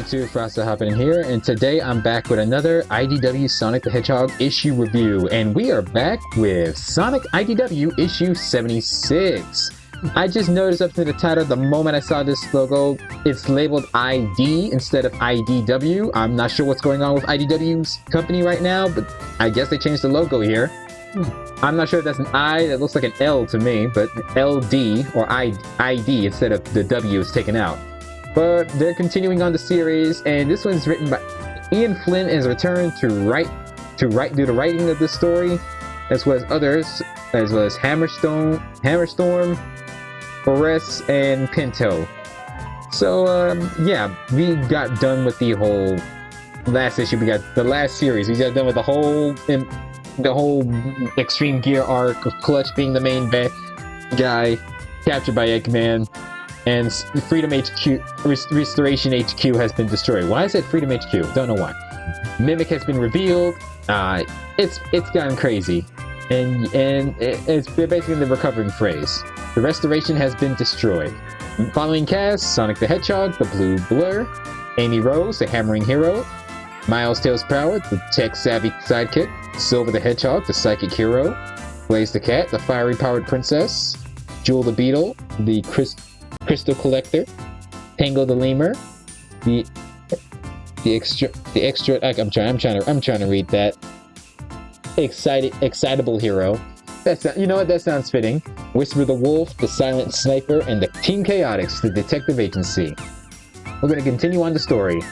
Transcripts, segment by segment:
YouTube, Frosted Hobidon here, and today I'm back with another IDW Sonic the Hedgehog issue review, and we are back with Sonic IDW issue 76. I just noticed up to the title the moment I saw this logo, it's labeled ID instead of IDW. I'm not sure what's going on with IDW's company right now, but I guess they changed the logo here. I'm not sure if that's an I, that looks like an L to me, but LD or ID instead of the W is taken out. But they're continuing on the series, and this one's written by Ian Flynn has returned to do the writing of this story, as well as others, as well as Hammerstorm, Forrest, and Pinto. So yeah, we got done with the whole last issue. We got the last series. We got done with the whole Extreme Gear arc of Clutch being the main bad guy, captured by Eggman. And Freedom HQ, Restoration HQ has been destroyed. Why is it Freedom HQ? Don't know why. Mimic has been revealed. It's gone crazy, and it's basically the recovering phrase. The Restoration has been destroyed. Following cast: Sonic the Hedgehog, the Blue Blur, Amy Rose, the Hammering Hero, Miles Tails Power, the tech-savvy sidekick, Silver the Hedgehog, the Psychic Hero, Blaze the Cat, the Fiery Powered Princess, Jewel the Beetle, the Crystal Collector, Tango the Lemur, the extra I'm trying to read that. Excitable Hero. You know what, that sounds fitting. Whisper the Wolf, the Silent Sniper, and the Team Chaotix, the detective agency. We're going to continue on the story.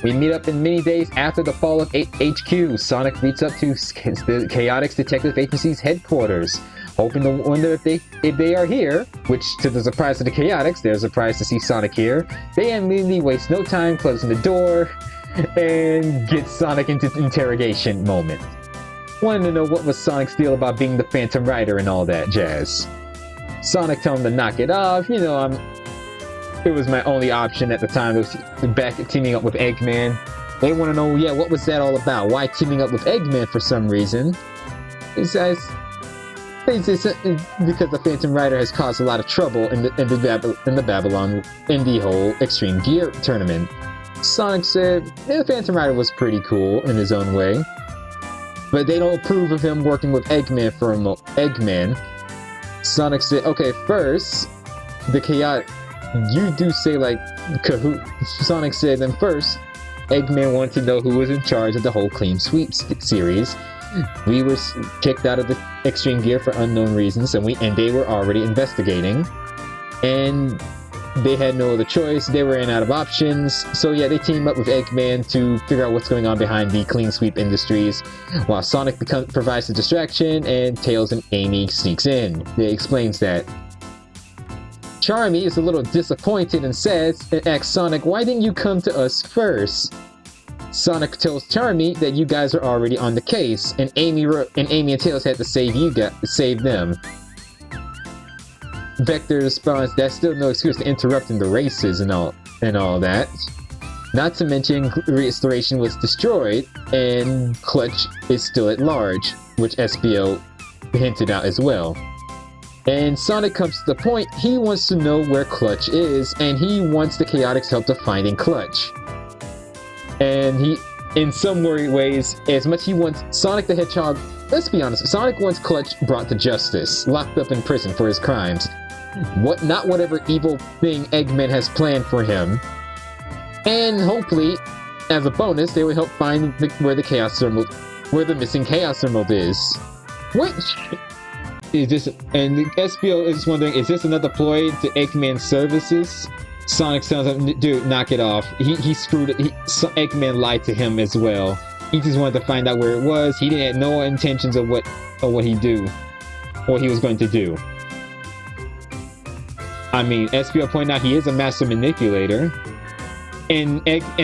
We meet up in many days after the fall of HQ. Sonic meets up to the Chaotix Detective Agency's headquarters, hoping to wonder if they are here, which, to the surprise of the Chaotix, they're surprised to see Sonic here. They immediately waste no time closing the door and get Sonic into interrogation moment. Wanted to know what was Sonic's deal about being the Phantom Rider and all that jazz. Sonic told him to knock it off. You know, it was my only option at the time. It was back at teaming up with Eggman. They want to know, yeah, what was that all about? Why teaming up with Eggman for some reason? He says, because the Phantom Rider has caused a lot of trouble in the whole Extreme Gear tournament. Sonic said, the Phantom Rider was pretty cool in his own way, but they don't approve of him working with Eggman for Eggman. Sonic said, okay, first, the Chaotix, you do say like Kahoot. Sonic said, then first, Eggman wanted to know who was in charge of the whole Clean Sweep series. We were kicked out of the Extreme Gear for unknown reasons, and they were already investigating, and they had no other choice. They were out of options, so yeah, they team up with Eggman to figure out what's going on behind the Clean Sweep Industries, while Sonic provides the distraction, and Tails and Amy sneaks in. It explains that. Charmy is a little disappointed and asks Sonic, why didn't you come to us first? Sonic tells Charmy that you guys are already on the case, and Amy and Tails had to save them. Vector responds, that's still no excuse to interrupting the races and all that. Not to mention, Restoration was destroyed, and Clutch is still at large, which SBO hinted out as well. And Sonic comes to the point, he wants to know where Clutch is, and he wants the Chaotix help to finding Clutch. And he, in some weird ways, as much he wants Sonic the Hedgehog, let's be honest, Sonic wants Clutch brought to justice, locked up in prison for his crimes. Not whatever evil thing Eggman has planned for him. And hopefully, as a bonus, they will help find where the missing Chaos Emerald is. Which is this, and the SBO is wondering, is this another ploy to Eggman's services? Sonic tells him, dude, knock it off. He screwed it. Eggman lied to him as well. He just wanted to find out where it was. He didn't have no intentions of what he was going to do. I mean, SBO pointed out he is a master manipulator. And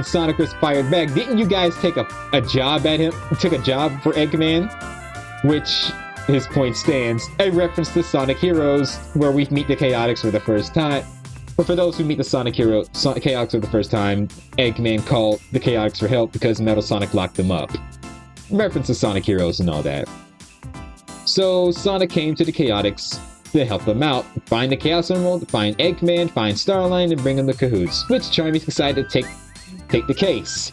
Sonic was fired back. Didn't you guys take a job at him? Took a job for Eggman? Which, his point stands. A reference to Sonic Heroes, where we meet the Chaotix for the first time. But for those who meet the Chaotix for the first time, Eggman called the Chaotix for help because Metal Sonic locked them up. Reference to Sonic Heroes and all that. So Sonic came to the Chaotix to help them out, find the Chaos Emerald, find Eggman, find Starline, and bring him the cahoots, which Charmy's decided to take the case.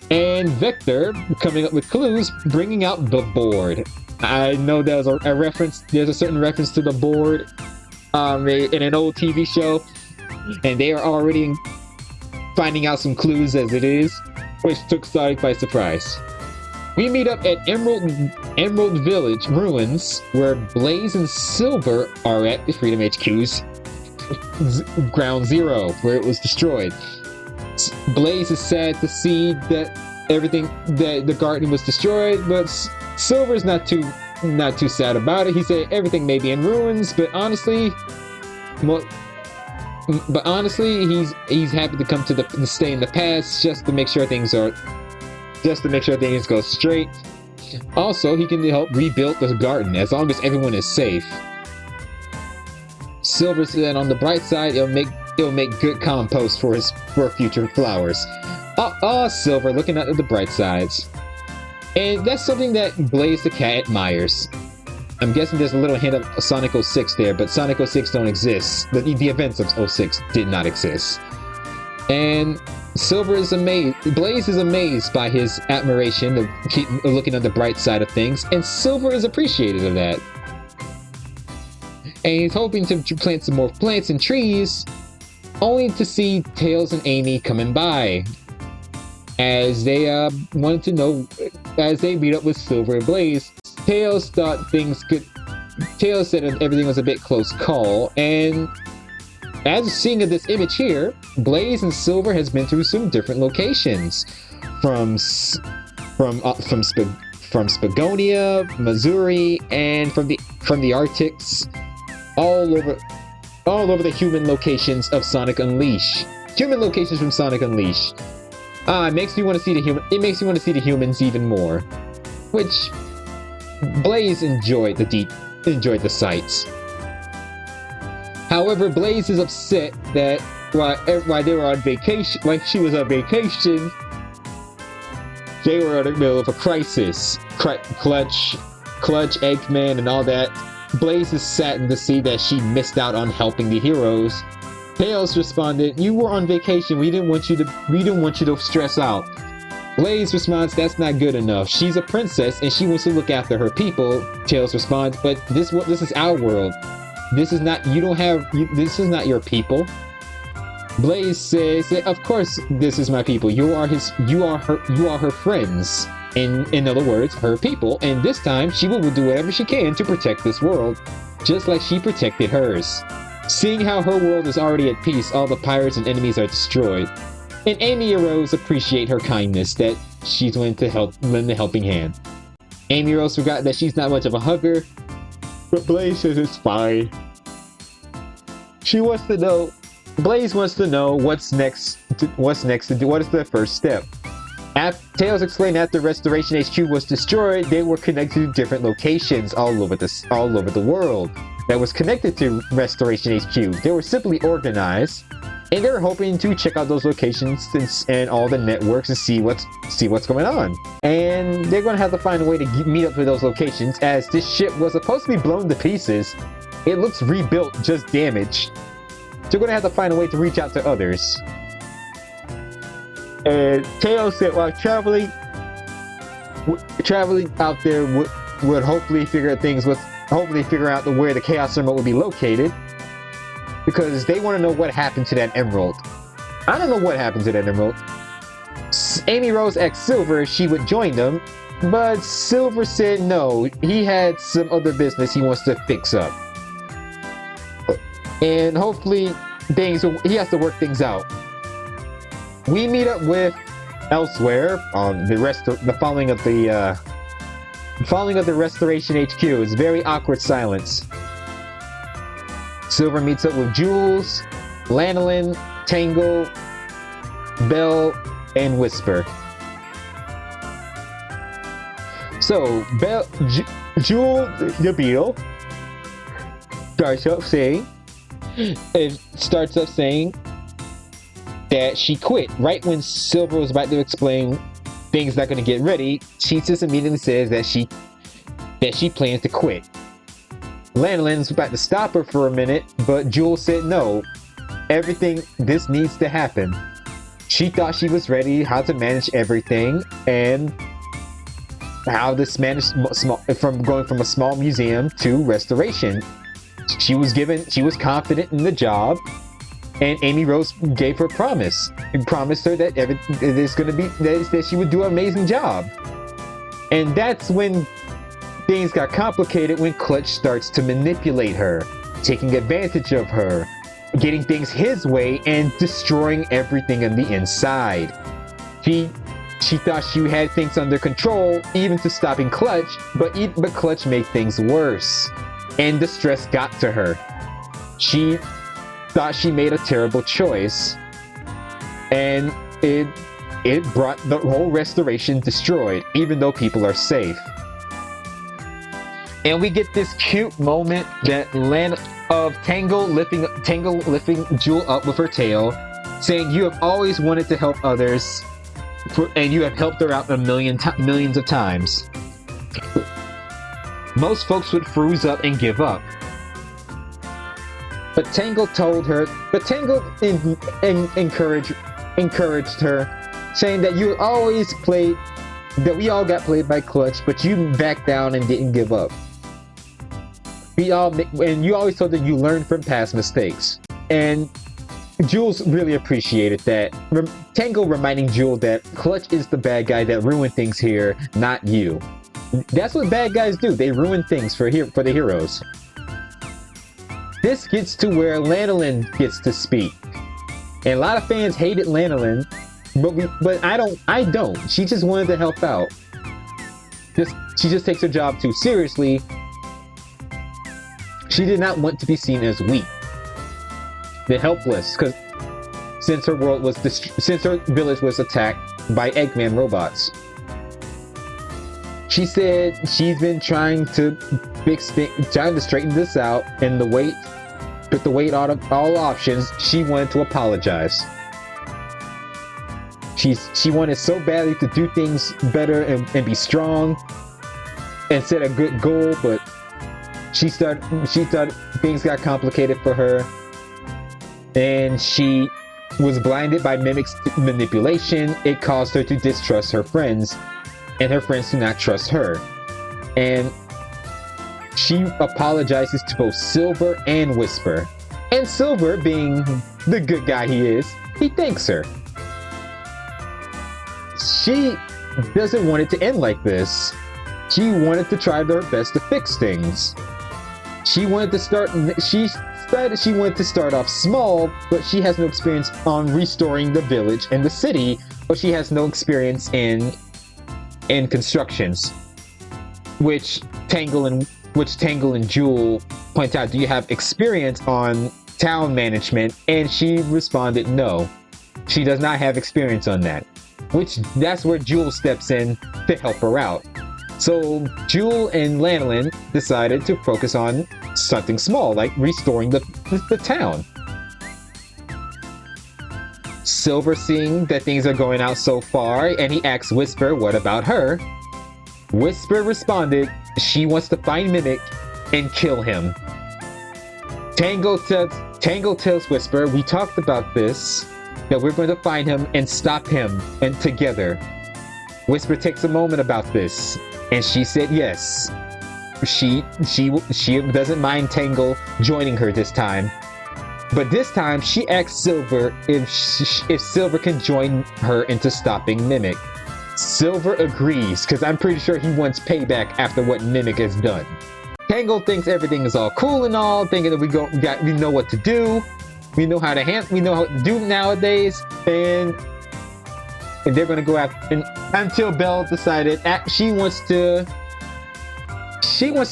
And Vector coming up with clues, bringing out the board. I know there's a reference, there's a certain reference to the board in an old TV show, and they are already finding out some clues as it is, which took Sonic by surprise. We meet up at Emerald Village ruins, where Blaze and Silver are at the Freedom HQ's ground zero, where it was destroyed. Blaze is sad to see that the garden was destroyed, but Silver's not too sad about it. He said everything may be in ruins, but honestly, he's happy to come to stay in the past just to make sure things go straight. Also, he can help rebuild the garden as long as everyone is safe. Silver said on the bright side, it'll make good compost for future flowers. Silver looking at the bright sides. And that's something that Blaze the cat admires. I'm guessing there's a little hint of Sonic 06 there, but Sonic 06 don't exist. The events of 06 did not exist. And Silver is amazed. Blaze is amazed by his admiration of looking on the bright side of things, and Silver is appreciative of that. And he's hoping to plant some more plants and trees, only to see Tails and Amy coming by, as they wanted to know, as they meet up with Silver and Blaze. Tails said everything was a bit close call, and as seeing this image here, Blaze and Silver has been through some different locations, from Spagonia, Missouri, and from the Arctics, all over the human locations of Sonic Unleashed. Human locations from Sonic Unleashed. It makes me want to see the humans even more, which Blaze enjoyed the sights. However, Blaze is upset that while they were on vacation, like she was on vacation, they were in the middle of a crisis. Clutch, Eggman, and all that. Blaze is saddened to see that she missed out on helping the heroes. Tails responded, "You were on vacation. We didn't want you to stress out." Blaze responds, "That's not good enough. She's a princess and she wants to look after her people." Tails responds, "But this is our world. This is not your people." Blaze says that, "Of course this is my people. You are her friends. In other words, her people, and this time she will do whatever she can to protect this world, just like she protected hers." Seeing how her world is already at peace, all the pirates and enemies are destroyed. And Amy Rose appreciate her kindness, that she's willing to lend a helping hand. Amy Rose forgot that she's not much of a hugger, but Blaze says it's fine. Blaze wants to know what's next to do. What is the first step? Tails explained after Restoration HQ was destroyed, they were connected to different locations all over the world that was connected to Restoration HQ. They were simply organized, and they were hoping to check out those locations and all the networks and see what's going on. And they're going to have to find a way to meet up with those locations, as this ship was supposed to be blown to pieces. It looks rebuilt, just damaged. So we're going to have to find a way to reach out to others. And Tails said while traveling out there would hopefully figure out where the Chaos Emerald would be located, because they want to know what happened to that emerald. I don't know what happened to that emerald. Amy Rose asked Silver if she would join them, but Silver said no, he had some other business he wants to fix up. And hopefully he has to work things out. We meet up with elsewhere on the following of the Restoration HQ. It's very awkward silence. Silver meets up with Jules, Lanolin, Tangle, Bell, and Whisper. So Jules the Beetle starts up saying that she quit right when Silver was about to explain things not going to get ready. She just immediately says that she plans to quit. Lanolin's about to stop her for a minute, but Jules said no. This needs to happen. She thought she was ready, how to manage everything, and how this managed from going from a small museum to restoration. She was confident in the job, and Amy Rose gave her promise. And promised her that that she would do an amazing job. And that's when things got complicated, when Clutch starts to manipulate her, taking advantage of her, getting things his way, and destroying everything on the inside. She thought she had things under control, even to stopping Clutch, but Clutch made things worse, and the stress got to her. She thought she made a terrible choice, and it brought the whole restoration destroyed, even though people are safe. And we get this cute moment of Tangle lifting Jewel up with her tail, saying, "You have always wanted to help others, and you have helped her out millions of times." Most folks would freeze up and give up. But Tangle encouraged her, saying that we all got played by Clutch, but you backed down and didn't give up. And you always told that you learned from past mistakes. And Jules really appreciated that. Tangle reminding Jewel that Clutch is the bad guy that ruined things here, not you. That's what bad guys do. They ruin things for the heroes. This gets to where Lanolin gets to speak. And a lot of fans hated Lanolin, but I don't. She just wanted to help out. She just takes her job too seriously. She did not want to be seen as weak, the helpless, because since her village was attacked by Eggman robots. She said she's been trying to straighten this out, and put the weight on all options. She wanted to apologize. She wanted so badly to do things better and be strong and set a good goal, but she thought things got complicated for her, and she was blinded by Mimic's manipulation. It caused her to distrust her friends, and her friends do not trust her. And she apologizes to both Silver and Whisper. And Silver, being the good guy he is, he thanks her. She doesn't want it to end like this. She wanted to try her best to fix things. She wanted to start off small, but she has no experience on restoring the village and the city, but she has no experience in constructions. Which Tangle and Jewel point out, do you have experience on town management? And she responded, no. She does not have experience on that. That's where Jewel steps in to help her out. So Jewel and Lanolin decided to focus on something small, like restoring the town. Silver, seeing that things are going out so far, and he asks Whisper, what about her? Whisper responded, she wants to find Mimic and kill him. Tangle tells Whisper, we talked about this, that we're going to find him and stop him, and together. Whisper takes a moment about this, and she said yes. She doesn't mind Tangle joining her this time. But this time, she asks Silver if Silver can join her into stopping Mimic. Silver agrees, because I'm pretty sure he wants payback after what Mimic has done. Tangle thinks everything is all cool and all, thinking that we know what to do, we know how to do nowadays, and they're gonna go after. Until Belle decided she wants to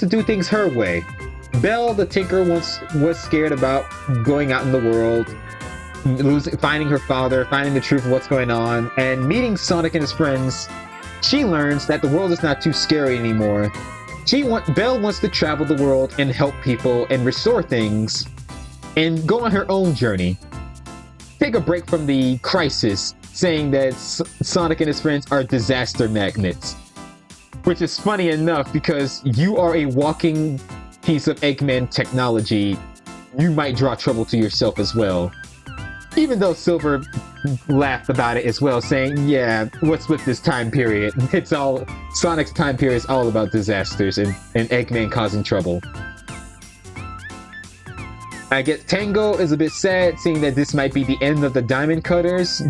do things her way. Belle, the Tinker, was scared about going out in the world, finding her father, finding the truth of what's going on, and meeting Sonic and his friends. She learns that the world is not too scary anymore. Belle wants to travel the world and help people and restore things, and go on her own journey. Take a break from the crisis, saying that Sonic and his friends are disaster magnets. Which is funny enough, because you are a walking piece of Eggman technology. You might draw trouble to yourself as well. Even though Silver laughed about it as well, saying, yeah, what's with this time period? It's all, Sonic's time period is all about disasters and Eggman causing trouble. I guess Tango is a bit sad, seeing that this might be the end of the Diamond Cutters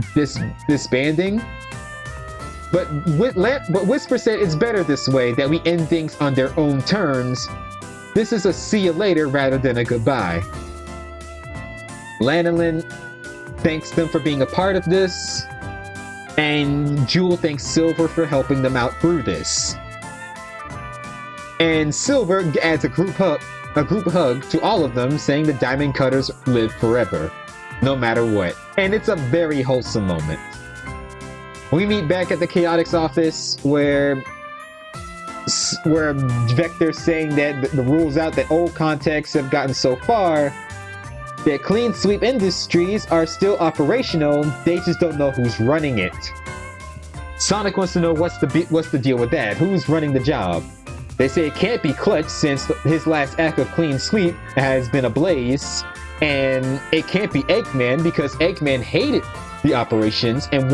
disbanding. But Whisper said it's better this way, that we end things on their own terms. This is a see you later rather than a goodbye. Lanolin thanks them for being a part of this, and Jewel thanks Silver for helping them out through this. And Silver adds a group hug to all of them, saying the Diamond Cutters live forever, no matter what. And it's a very wholesome moment. We meet back at the Chaotix office where Vector's saying that the rules out that old contacts have gotten so far that Clean Sweep Industries are still operational, they just don't know who's running it. Sonic wants to know what's the deal with that, who's running the job. They say it can't be Clutch since his last act of Clean Sweep has been ablaze, and it can't be Eggman because Eggman hated the operations and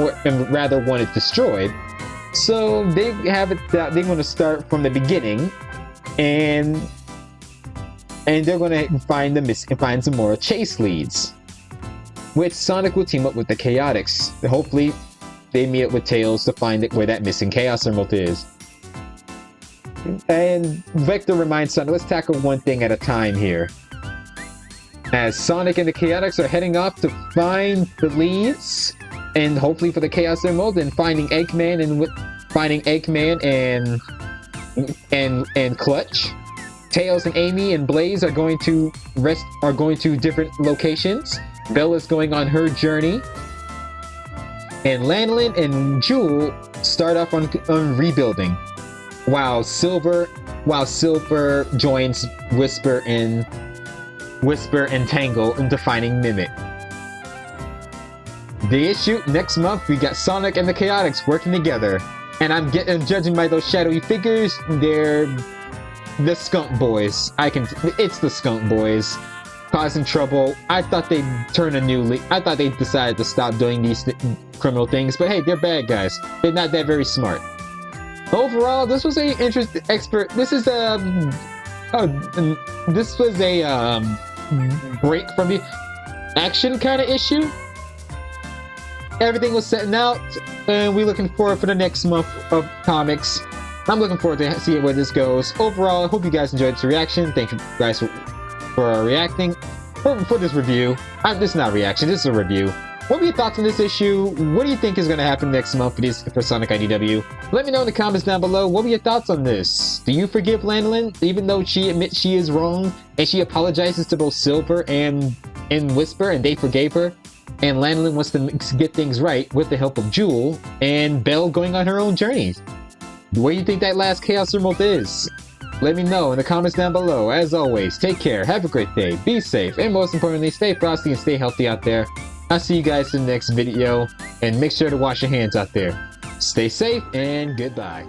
rather wanted destroyed. So they have it that they want to start from the beginning, and they're going to find some more chase leads, which Sonic will team up with the Chaotix. Hopefully, they meet up with Tails to find where that missing Chaos Emerald is. And Vector reminds Sonic, let's tackle one thing at a time here. As Sonic and the Chaotix are heading off to find the leads, and hopefully for the Chaos Emerald, and finding Eggman and Clutch. Tails and Amy and Blaze are going to different locations. Bella's going on her journey. And Lanolin and Jewel start off on rebuilding, while Silver joins Whisper and Tangle into finding Mimic. The issue next month, we got Sonic and the Chaotix working together, and I'm judging by those shadowy figures, they're the Skunk Boys. It's the Skunk Boys causing trouble. I thought they'd turn a new leaf. I thought they decided to stop doing these criminal things, but hey, they're bad guys. They're not that very smart. Overall, this was a interesting This was a break from the action kind of issue. Everything was setting out, and we're looking forward for the next month of comics. I'm looking forward to seeing where this goes. Overall, I hope you guys enjoyed this reaction. Thank you guys for reacting for this review. This is not a reaction, this is a review. What were your thoughts on this issue? What do you think is going to happen next month for Sonic IDW? Let me know in the comments down below. What were your thoughts on this? Do you forgive Lanolin, even though she admits she is wrong, and she apologizes to both Silver and Whisper, and they forgave her? And Lanolin wants to get things right with the help of Jewel, and Belle going on her own journey. Where do you think that last Chaos Emerald is? Let me know in the comments down below. As always, take care, have a great day, be safe, and most importantly, stay frosty and stay healthy out there. I'll see you guys in the next video, and make sure to wash your hands out there. Stay safe, and goodbye.